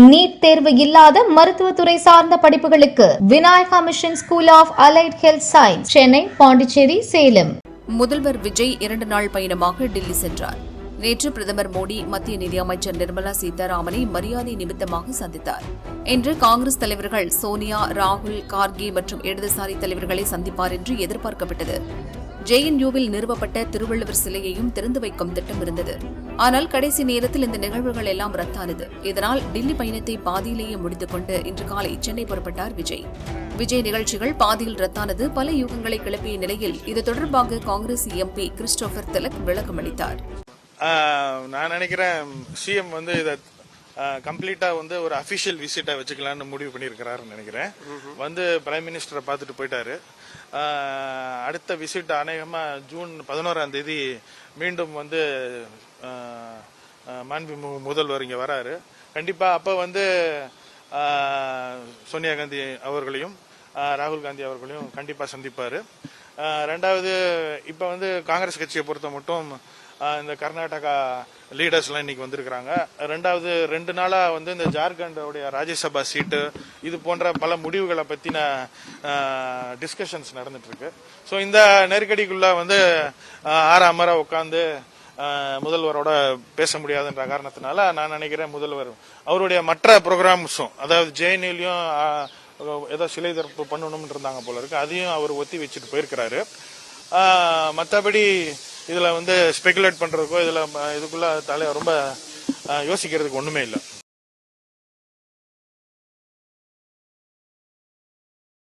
NEET தேர்வு இல்லாத மருத்துவத்துறை சார்ந்த படிப்புகளுக்கு Vinayaka mission school of allied health science, Chennai, Pondicherry, Salem. முதல்வர் விஜய் 2 நாள் பயணமாக டெல்லி சென்றார். நேற்று பிரதமர் மோடி மத்திய நிதியமைச்சர் நிர்மலா சீதாராமனை மரியாதை நிமித்தமாக சந்தித்தார். இன்று காங்கிரஸ் தலைவர்கள் சோனியா, ராகுல், கார்கே மற்றும் இடதுசாரி தலைவர்களை சந்திப்பார் என்று எதிர்பார்க்கப்பட்டது. JNUவில் நிறுவப்பட்ட திருவள்ளுவர் சிலையையும் திறந்து வைக்கும் திட்டம் இருந்தது. ஆனால் கடைசி நேரத்தில் இந்த நிகழ்வுகள் எல்லாம் ரத்தானது. இதனால் டெல்லி பயணத்தை பாதியிலேயே முடித்துக் கொண்டு இன்று காலை சென்னை புறப்பட்டார் விஜய். விஜய் நிகழ்ச்சிகள் பாதியில் ரத்தானது பல யூகங்களை கிளப்பிய நிலையில் இது தொடர்பாக காங்கிரஸ் MP கிறிஸ்டோபர் திலக் விளக்கம் அளித்தார். நான் நினைக்கிறேன் சிஎம் இதை கம்ப்ளீட்டா ஒரு அபிஷியல் விசிட்டா வச்சுக்கலாம்னு முடிவு பண்ணியிருக்கிறாருன்னு நினைக்கிறேன். பிரைம் மினிஸ்டரை பார்த்துட்டு போயிட்டாரு. அடுத்த விசிட் அநேகமா ஜூன் 11 மீண்டும் மாண்புமிகு முதல்வர் இங்க வராரு. கண்டிப்பா அப்ப சோனியா காந்தி அவர்களையும் ராகுல் காந்தி அவர்களையும் கண்டிப்பா சந்திப்பாரு. ரெண்டாவது இப்ப காங்கிரஸ் கட்சியை பொறுத்த மட்டும் இந்த கர்நாடகா லீடர்ஸ் எல்லாம் இன்னைக்கு வந்திருக்கிறாங்க. ரெண்டாவது 2 நாளா இந்த ஜார்க்கண்டோடைய ராஜ்யசபா சீட்டு இது போன்ற பல முடிவுகளை பத்தின டிஸ்கஷன்ஸ் நடந்துட்டு இருக்கு. ஸோ இந்த நெருக்கடிக்குள்ள ஆறாமரா உட்காந்து முதல்வரோட பேச முடியாதுன்ற காரணத்தினால நான் நினைக்கிறேன் முதல்வர் அவருடைய மற்ற ப்ரோக்ராம்ஸும், அதாவது JNUலயும் ஏதோ சிலை திறப்பு பண்ணணும்னு இருந்தாங்க போல இருக்கு, அதையும் அவர் ஒத்தி வச்சுட்டு போயிருக்கிறாரு. மற்றபடி இதுல ஸ்பெகுலேட் பண்றதுக்கோ இதுக்குள்ள ரொம்ப யோசிக்கிறதுக்கு ஒண்ணுமே இல்லை.